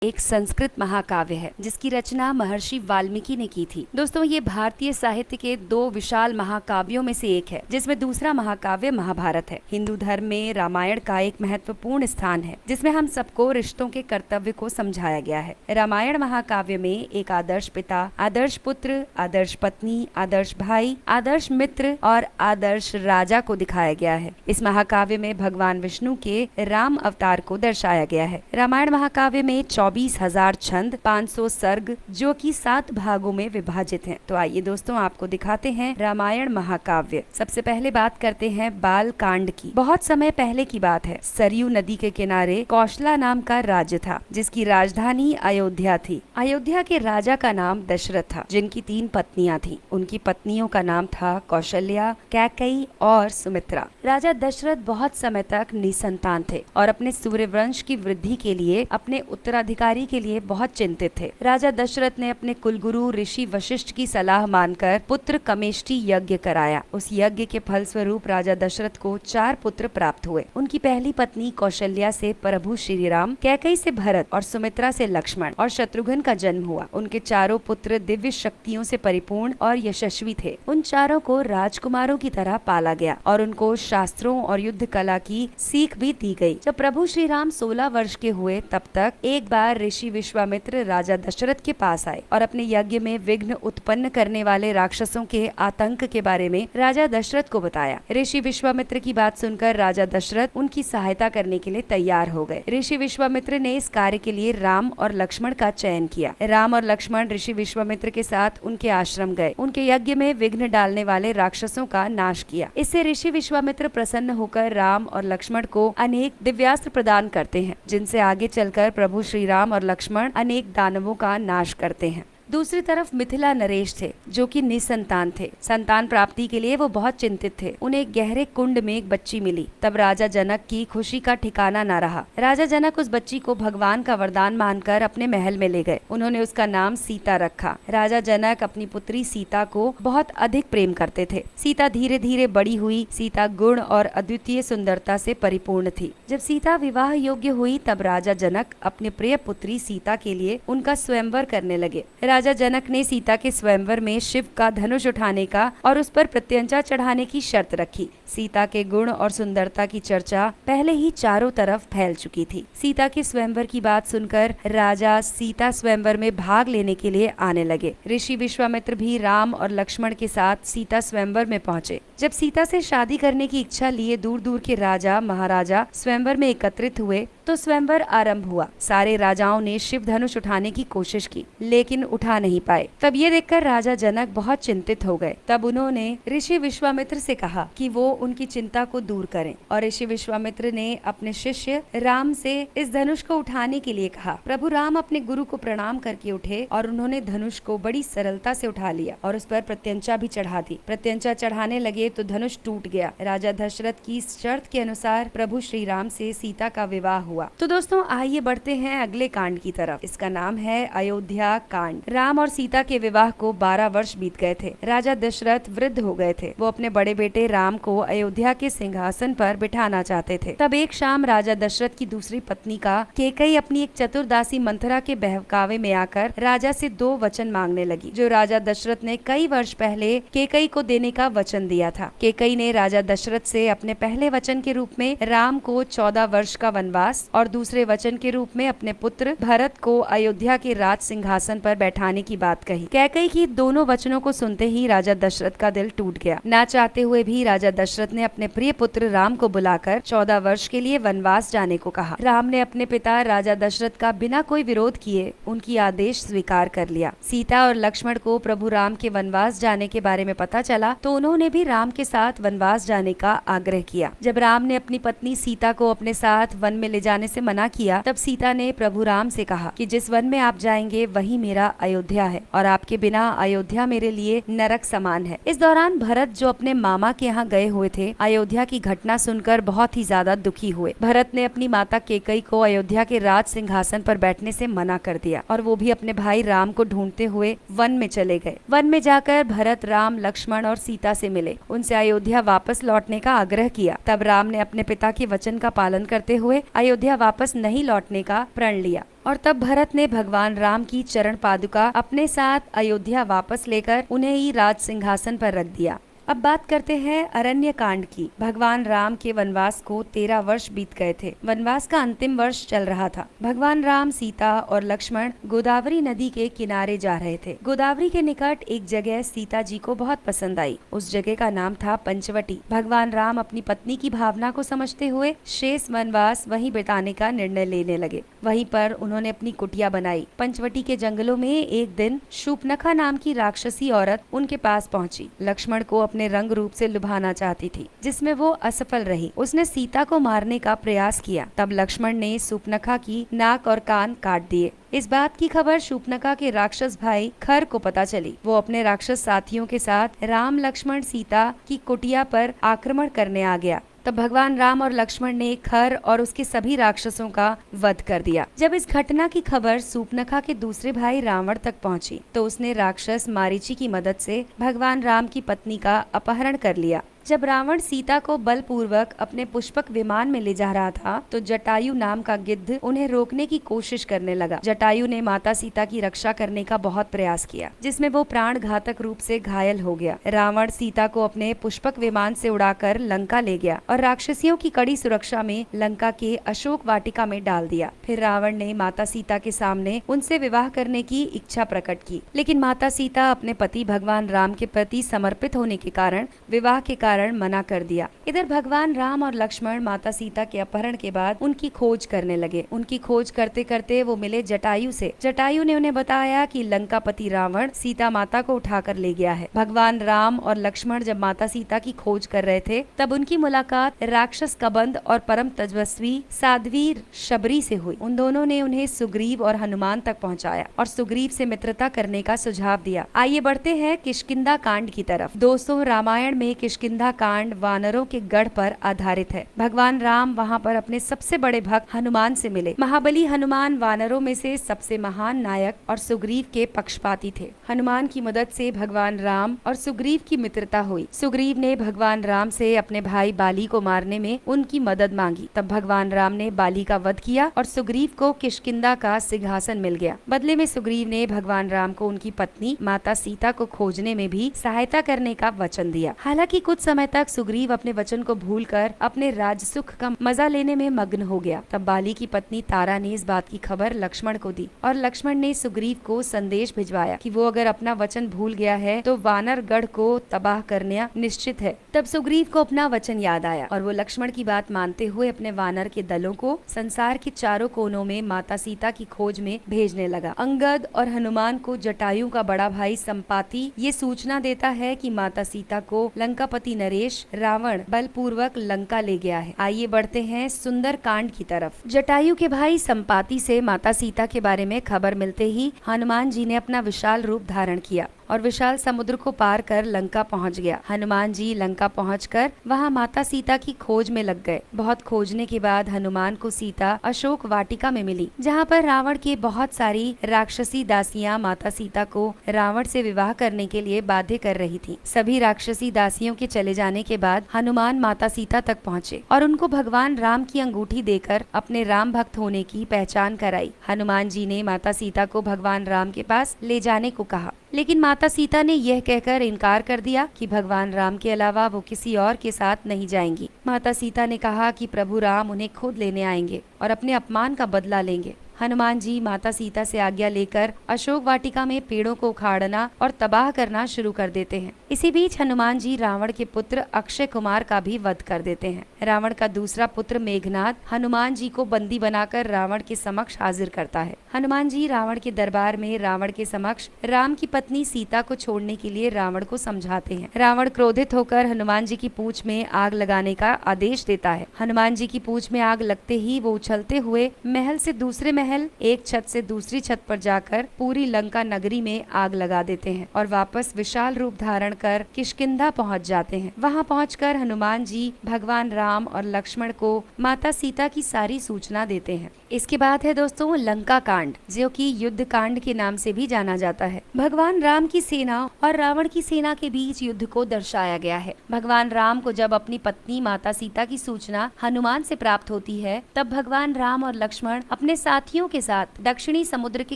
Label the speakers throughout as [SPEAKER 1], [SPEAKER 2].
[SPEAKER 1] एक संस्कृत महाकाव्य है जिसकी रचना महर्षि वाल्मीकि ने की थी। दोस्तों, ये भारतीय साहित्य के दो विशाल महाकाव्यों में से एक है, जिसमें दूसरा महाकाव्य महाभारत है। हिंदू धर्म में रामायण का एक महत्वपूर्ण स्थान है, जिसमें हम सबको रिश्तों के कर्तव्य को समझाया गया है। रामायण महाकाव्य में एक आदर्श पिता, आदर्श पुत्र, आदर्श पत्नी, आदर्श भाई, आदर्श मित्र और आदर्श राजा को दिखाया गया है। इस महाकाव्य में भगवान विष्णु के राम अवतार को दर्शाया गया है। रामायण महाकाव्य में 24,000 छंद, 500 सर्ग, जो कि 7 भागों में विभाजित हैं। तो आइए दोस्तों, आपको दिखाते हैं रामायण महाकाव्य। सबसे पहले बात करते हैं बाल कांड की। बहुत समय पहले की बात है। सरयू नदी के किनारे कौशला नाम का राज्य था, जिसकी राजधानी अयोध्या थी। अयोध्या के राजा का नाम दशरथ था, जिनकी 3 पत्नियां थीं। उनकी पत्नियों का नाम था कौशल्या, कैकेयी और सुमित्रा। राजा दशरथ बहुत समय तक निसंतान थे और अपने सूर्यवंश की वृद्धि के लिए, अपने उत्तराधिकारी के लिए बहुत चिंतित थे। राजा दशरथ ने अपने कुलगुरु ऋषि वशिष्ठ की सलाह मानकर पुत्र कमेष्टि यज्ञ कराया। उस यज्ञ के फलस्वरूप राजा दशरथ को 4 पुत्र प्राप्त हुए। उनकी पहली पत्नी कौशल्या से प्रभु श्री राम, कैकेयी से भरत और सुमित्रा से लक्ष्मण और शत्रुघ्न का जन्म हुआ। उनके चारों पुत्र दिव्य शक्तियों से परिपूर्ण और यशस्वी थे। उन चारों को राजकुमारों की तरह पाला गया और उनको शास्त्रों और युद्ध कला की सीख भी दी गई। जब प्रभु श्री राम 16 वर्ष के हुए, तब तक एक बार ऋषि विश्वामित्र राजा दशरथ के पास आए और अपने यज्ञ में विघ्न उत्पन्न करने वाले राक्षसों के आतंक के बारे में राजा दशरथ को बताया। ऋषि विश्वामित्र की बात सुनकर राजा दशरथ उनकी सहायता करने के लिए तैयार हो गए। ऋषि विश्वामित्र ने इस कार्य के लिए राम और लक्ष्मण का चयन किया। राम और लक्ष्मण ऋषि विश्वामित्र के साथ उनके आश्रम गए। उनके यज्ञ में विघ्न डालने वाले राक्षसों का नाश किया। इससे ऋषि विश्वामित्र प्रसन्न होकर राम और लक्ष्मण को अनेक दिव्यास्त्र प्रदान करते हैं, जिनसे आगे चलकर प्रभु श्री राम और लक्ष्मण अनेक दानवों का नाश करते हैं। दूसरी तरफ मिथिला नरेश थे, जो कि निसंतान थे। संतान प्राप्ति के लिए वो बहुत चिंतित थे। उन्हें एक गहरे कुंड में एक बच्ची मिली। तब राजा जनक की खुशी का ठिकाना न रहा। राजा जनक उस बच्ची को भगवान का वरदान मानकर अपने महल में ले गए। उन्होंने उसका नाम सीता रखा। राजा जनक अपनी पुत्री सीता को बहुत अधिक प्रेम करते थे। सीता धीरे धीरे बड़ी हुई। सीता गुण और अद्वितीय सुंदरता से परिपूर्ण थी। जब सीता विवाह योग्य हुई, तब राजा जनक अपनी प्रिय पुत्री सीता के लिए उनका स्वयंवर करने लगे। राजा जनक ने सीता के स्वयंवर में शिव का धनुष उठाने का और उस पर प्रत्यंचा चढ़ाने की शर्त रखी। सीता के गुण और सुंदरता की चर्चा पहले ही चारों तरफ फैल चुकी थी। सीता के स्वयंवर की बात सुनकर राजा सीता स्वयंवर में भाग लेने के लिए आने लगे। ऋषि विश्वामित्र भी राम और लक्ष्मण के साथ सीता स्वयंवर में पहुंचे। जब सीता से शादी करने की इच्छा लिए दूर दूर के राजा महाराजा स्वयंवर में एकत्रित हुए, तो स्वयंवर आरंभ हुआ। सारे राजाओं ने शिव धनुष उठाने की कोशिश की, लेकिन उठा नहीं पाए। तब ये देखकर राजा जनक बहुत चिंतित हो गए। तब उन्होंने ऋषि विश्वामित्र से कहा कि वो उनकी चिंता को दूर करें, और ऋषि विश्वामित्र ने अपने शिष्य राम से इस धनुष को उठाने के लिए कहा। प्रभु राम अपने गुरु को प्रणाम करके उठे और उन्होंने धनुष को बड़ी सरलता से उठा लिया और उस पर प्रत्यंचा भी चढ़ा दी। प्रत्यंचा चढ़ाने लगे तो धनुष टूट गया। राजा दशरथ की शर्त के अनुसार प्रभु श्री राम से सीता का विवाह हुआ। तो दोस्तों, आइए बढ़ते हैं अगले कांड की तरफ। इसका नाम है अयोध्या कांड। राम और सीता के विवाह को 12 वर्ष बीत गए थे। राजा दशरथ वृद्ध हो गए थे। वो अपने बड़े बेटे राम को अयोध्या के सिंहासन पर बिठाना चाहते थे। तब एक शाम राजा दशरथ की दूसरी पत्नी का कैकेयी अपनी एक चतुर्दासी मंथरा के बहकावे में आकर राजा से 2 वचन मांगने लगी, जो राजा दशरथ ने कई वर्ष पहले कैकेयी को देने का वचन दिया था। कैकेयी ने राजा दशरथ से अपने पहले वचन के रूप में राम को 14 वर्ष का वनवास और दूसरे वचन के रूप में अपने पुत्र भरत को अयोध्या के राज सिंहासन पर बैठाने की बात कही। कैकेयी की दोनों वचनों को सुनते ही राजा दशरथ का दिल टूट गया। ना चाहते हुए भी राजा दशरथ ने अपने प्रिय पुत्र राम को बुलाकर 14 वर्ष के लिए वनवास जाने को कहा। राम ने अपने पिता राजा दशरथ का बिना कोई विरोध किए उनकी आदेश स्वीकार कर लिया। सीता और लक्ष्मण को प्रभु राम के वनवास जाने के बारे में पता चला, तो उन्होंने भी राम के साथ वनवास जाने का आग्रह किया। जब राम ने अपनी पत्नी सीता को अपने साथ वन में ले जाने से मना किया, तब सीता ने प्रभु राम से कहा कि जिस वन में आप जाएंगे वही मेरा अयोध्या है और आपके बिना अयोध्या मेरे लिए नरक समान है। इस दौरान भरत, जो अपने मामा के यहाँ गए हुए थे, अयोध्या की घटना सुनकर बहुत ही ज्यादा दुखी हुए। भरत ने अपनी माता कैकेयी को अयोध्या के राज सिंहासन पर बैठने से मना कर दिया और वो भी अपने भाई राम को ढूंढते हुए वन में चले गए। वन में जाकर भरत राम, लक्ष्मण और सीता से मिले, उनसे अयोध्या वापस लौटने का आग्रह किया। तब राम ने अपने पिता के वचन का पालन करते हुए अयोध्या अयोध्या वापस नहीं लौटने का प्रण लिया। और तब भरत ने भगवान राम की चरण पादुका अपने साथ अयोध्या वापस लेकर उन्हें ही राज सिंहासन पर रख दिया। अब बात करते हैं अरण्य कांड की। भगवान राम के वनवास को 13 वर्ष बीत गए थे। वनवास का अंतिम वर्ष चल रहा था। भगवान राम, सीता और लक्ष्मण गोदावरी नदी के किनारे जा रहे थे। गोदावरी के निकट एक जगह सीता जी को बहुत पसंद आई। उस जगह का नाम था पंचवटी। भगवान राम अपनी पत्नी की भावना को समझते हुए शेष वनवास वहीं बिताने का निर्णय लेने लगे। वहीं पर उन्होंने अपनी कुटिया बनाई। पंचवटी के जंगलों में एक दिन शूर्पणखा नाम की राक्षसी औरत उनके पास पहुंची। लक्ष्मण को अपने रंग रूप से लुभाना चाहती थी, जिसमें वो असफल रही। उसने सीता को मारने का प्रयास किया। तब लक्ष्मण ने शूर्पणखा की नाक और कान काट दिए। इस बात की खबर शूर्पणखा के राक्षस भाई खर को पता चली। वो अपने राक्षस साथियों के साथ राम, लक्ष्मण, सीता की कुटिया पर आक्रमण करने आ गया। तब भगवान राम और लक्ष्मण ने खर और उसके सभी राक्षसों का वध कर दिया। जब इस घटना की खबर शूर्पणखा के दूसरे भाई रावण तक पहुंची, तो उसने राक्षस मारीची की मदद से भगवान राम की पत्नी का अपहरण कर लिया। जब रावण सीता को बलपूर्वक अपने पुष्पक विमान में ले जा रहा था, तो जटायु नाम का गिद्ध उन्हें रोकने की कोशिश करने लगा। जटायु ने माता सीता की रक्षा करने का बहुत प्रयास किया, जिसमें वो प्राण घातक रूप से घायल हो गया। रावण सीता को अपने पुष्पक विमान से उड़ाकर लंका ले गया और राक्षसियों की कड़ी सुरक्षा में लंका के अशोक वाटिका में डाल दिया। फिर रावण ने माता सीता के सामने उनसे विवाह करने की इच्छा प्रकट की, लेकिन माता सीता अपने पति भगवान राम के प्रति समर्पित होने के कारण विवाह के कारण मना कर दिया। इधर भगवान राम और लक्ष्मण माता सीता के अपहरण के बाद उनकी खोज करने लगे। उनकी खोज करते करते वो मिले जटायु से। जटायु ने उन्हें बताया कि लंकापति रावण सीता माता को उठाकर ले गया है। भगवान राम और लक्ष्मण जब माता सीता की खोज कर रहे थे, तब उनकी मुलाकात राक्षस कबंध और परम तेजस्वी साध्वी शबरी से हुई। उन दोनों ने उन्हें सुग्रीव और हनुमान तक पहुंचाया और सुग्रीव से मित्रता करने का सुझाव दिया। आइए बढ़ते हैं किष्किंधा कांड की तरफ। दोस्तों, रामायण में किष्किंधा कांड वानरों के गढ़ पर आधारित है। भगवान राम वहां पर अपने सबसे बड़े भक्त हनुमान से मिले। महाबली हनुमान वानरों में से सबसे महान नायक और सुग्रीव के पक्षपाती थे। हनुमान की मदद से भगवान राम और सुग्रीव की मित्रता हुई। सुग्रीव ने भगवान राम से अपने भाई बाली को मारने में उनकी मदद मांगी। तब भगवान राम ने बाली का वध किया और सुग्रीव को किष्किंधा का सिंहासन मिल गया। बदले में सुग्रीव ने भगवान राम को उनकी पत्नी माता सीता को खोजने में भी सहायता करने का वचन दिया। हालांकि कुछ समय तक सुग्रीव अपने वचन को भूलकर अपने राज सुख का मजा लेने में मग्न हो गया। तब बाली की पत्नी तारा ने इस बात की खबर लक्ष्मण को दी और लक्ष्मण ने सुग्रीव को संदेश भिजवाया कि वो अगर अपना वचन भूल गया है तो वानर गढ़ को तबाह करना निश्चित है। तब सुग्रीव को अपना वचन याद आया और वो लक्ष्मण की बात मानते हुए अपने वानर के दलों को संसार के चारों कोनों में माता सीता की खोज में भेजने लगा। अंगद और हनुमान को जटायु का बड़ा भाई संपाति ये सूचना देता है कि माता सीता को लंकापति नरेश रावण बलपूर्वक लंका ले गया है। आइए बढ़ते हैं सुंदर कांड की तरफ। जटायु के भाई संपाति से माता सीता के बारे में खबर मिलते ही हनुमान जी ने अपना विशाल रूप धारण किया और विशाल समुद्र को पार कर लंका पहुंच गया। हनुमान जी लंका पहुंचकर वहां माता सीता की खोज में लग गए। बहुत खोजने के बाद हनुमान को सीता अशोक वाटिका में मिली, जहां पर रावण की बहुत सारी राक्षसी दासियां माता सीता को रावण से विवाह करने के लिए बाध्य कर रही थी। सभी राक्षसी दासियों के चले जाने के बाद हनुमान माता सीता तक पहुँचे और उनको भगवान राम की अंगूठी देकर अपने राम भक्त होने की पहचान कराई। हनुमान जी ने माता सीता को भगवान राम के पास ले जाने को कहा, लेकिन माता सीता ने यह कहकर इनकार कर दिया कि भगवान राम के अलावा वो किसी और के साथ नहीं जाएंगी। माता सीता ने कहा कि प्रभु राम उन्हें खुद लेने आएंगे और अपने अपमान का बदला लेंगे। हनुमान जी माता सीता से आज्ञा लेकर अशोक वाटिका में पेड़ों को उखाड़ना और तबाह करना शुरू कर देते हैं। इसी बीच हनुमान जी रावण के पुत्र अक्षय कुमार का भी वध कर देते हैं। रावण का दूसरा पुत्र मेघनाद हनुमान जी को बंदी बनाकर रावण के समक्ष हाजिर करता है। हनुमान जी रावण के दरबार में रावण के समक्ष राम की पत्नी सीता को छोड़ने के लिए रावण को समझाते हैं। रावण क्रोधित होकर हनुमान जी की पूंछ में आग लगाने का आदेश देता है। हनुमान जी की पूंछ में आग लगते ही वो उछलते हुए महल से दूसरे महल महल एक छत से दूसरी छत पर जाकर पूरी लंका नगरी में आग लगा देते हैं और वापस विशाल रूप धारण कर किष्किंधा पहुंच जाते हैं। वहां पहुंचकर हनुमान जी भगवान राम और लक्ष्मण को माता सीता की सारी सूचना देते हैं। इसके बाद है दोस्तों लंका कांड, जो कि युद्ध कांड के नाम से भी जाना जाता है। भगवान राम की सेना और रावण की सेना के बीच युद्ध को दर्शाया गया है। भगवान राम को जब अपनी पत्नी माता सीता की सूचना हनुमान से प्राप्त होती है, तब भगवान राम और लक्ष्मण अपने साथियों के साथ दक्षिणी समुद्र के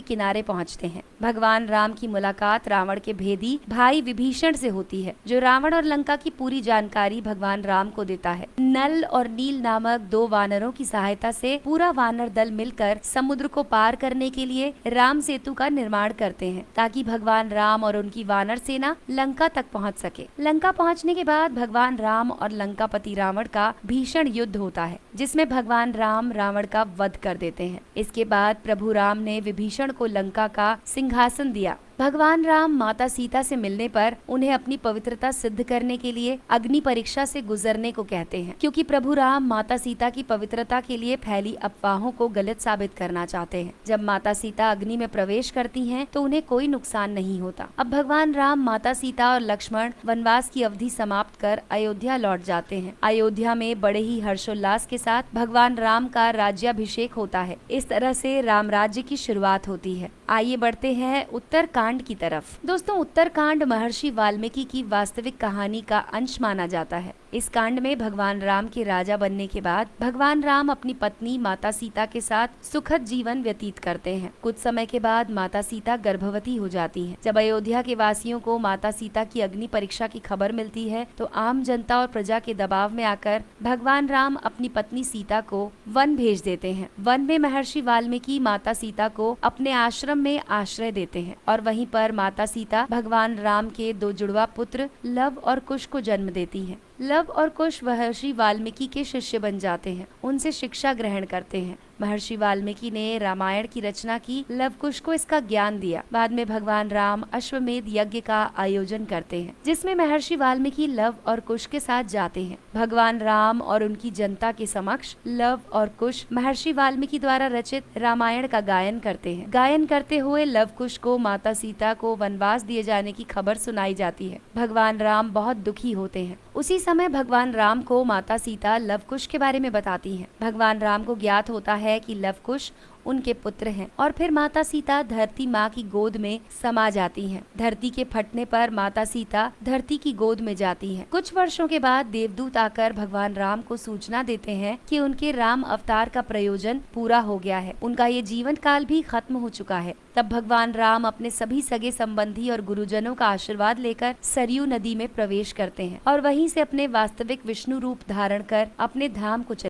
[SPEAKER 1] किनारे पहुंचते हैं। भगवान राम की मुलाकात रावण के भेदी भाई विभीषण से होती है, जो रावण और लंका की पूरी जानकारी भगवान राम को देता है। नल और नील नामक दो वानरों की सहायता से पूरा वानर दल मिलकर समुद्र को पार करने के लिए राम सेतु का निर्माण करते हैं, ताकि भगवान राम और उनकी वानर सेना लंका तक पहुंच सके। लंका पहुंचने के बाद भगवान राम और लंकापति रावण का भीषण युद्ध होता है, जिसमें भगवान राम रावण का वध कर देते हैं। इसके बाद प्रभु राम ने विभीषण को लंका का सिंहासन दिया। भगवान राम माता सीता से मिलने पर उन्हें अपनी पवित्रता सिद्ध करने के लिए अग्नि परीक्षा से गुजरने को कहते हैं, क्योंकि प्रभु राम माता सीता की पवित्रता के लिए फैली अफवाहों को गलत साबित करना चाहते हैं। जब माता सीता अग्नि में प्रवेश करती हैं, तो उन्हें कोई नुकसान नहीं होता। अब भगवान राम, माता सीता और लक्ष्मण वनवास की अवधि समाप्त कर अयोध्या लौट जाते हैं। अयोध्या में बड़े ही हर्षोल्लास के साथ भगवान राम का राज्याभिषेक होता है। इस तरह से राम राज्य की शुरुआत होती है। आइए बढ़ते हैं उत्तरकांड की तरफ। दोस्तों, उत्तरकांड महर्षि वाल्मीकि की वास्तविक कहानी का अंश माना जाता है। इस कांड में भगवान राम के राजा बनने के बाद भगवान राम अपनी पत्नी माता सीता के साथ सुखद जीवन व्यतीत करते हैं। कुछ समय के बाद माता सीता गर्भवती हो जाती हैं। जब अयोध्या के वासियों को माता सीता की अग्नि परीक्षा की खबर मिलती है, तो आम जनता और प्रजा के दबाव में आकर भगवान राम अपनी पत्नी सीता को वन भेज देते हैं। वन में महर्षि वाल्मीकि माता सीता को अपने आश्रम में आश्रय देते हैं और वहीं पर माता सीता भगवान राम के दो जुड़वा पुत्र लव और कुश को जन्म देती हैं। लव और कुश महर्षि वाल्मीकि के शिष्य बन जाते हैं, उनसे शिक्षा ग्रहण करते हैं। महर्षि वाल्मीकि ने रामायण की रचना की, लव कुश को इसका ज्ञान दिया। बाद में भगवान राम अश्वमेध यज्ञ का आयोजन करते हैं, जिसमें महर्षि वाल्मीकि लव और कुश के साथ जाते हैं। भगवान राम और उनकी जनता के समक्ष लव और कुश महर्षि वाल्मीकि द्वारा रचित रामायण का गायन करते हैं। गायन करते हुए लव कुश को माता सीता को वनवास दिए जाने की खबर सुनाई जाती है। भगवान राम बहुत दुखी होते हैं। उसी समय भगवान राम को माता सीता लव कुश के बारे में बताती हैं। भगवान राम को ज्ञात होता है कि लव कुश उनके पुत्र हैं और फिर माता सीता धरती माँ की गोद में समा जाती हैं। धरती के फटने पर माता सीता धरती की गोद में जाती हैं। कुछ वर्षों के बाद देवदूत आकर भगवान राम को सूचना देते हैं कि उनके राम अवतार का प्रयोजन पूरा हो गया है, उनका ये जीवन काल भी खत्म हो चुका है। तब भगवान राम अपने सभी सगे संबंधी और गुरुजनों का आशीर्वाद लेकर सरयू नदी में प्रवेश करते हैं और वहीं से अपने वास्तविक विष्णु रूप धारण कर अपने धाम को चले